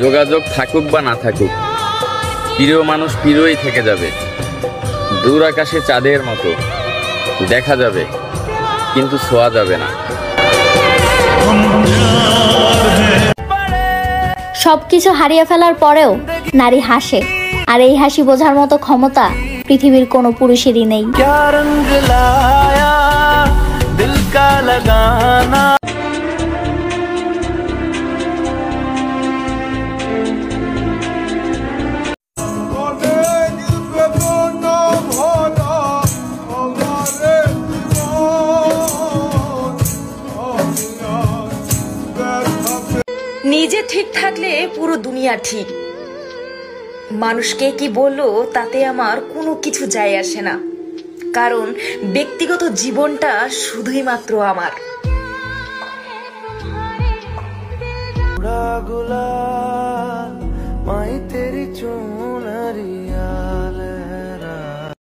যোগাযোগ থাকুক বা না থাকুক, প্রিয় মানুষ প্রিয়ই থেকে যাবে। দূর আকাশে চাঁদের মতো দেখা যাবে, কিন্তু ছোঁয়া যাবে না। সবকিছু হারিয়ে ফেলার পরেও নারী হাসে, আর এই হাসি বোঝার মতো ক্ষমতা পৃথিবীর কোনো পুরুষেরই নেই। নিজে ঠিক থাকলে পুরো দুনিয়া ঠিক। মানুষকে কি বললো তাতে আমার কোনো কিছু যায় আসে না, কারণ ব্যক্তিগত জীবনটা শুধুই মাত্র আমার।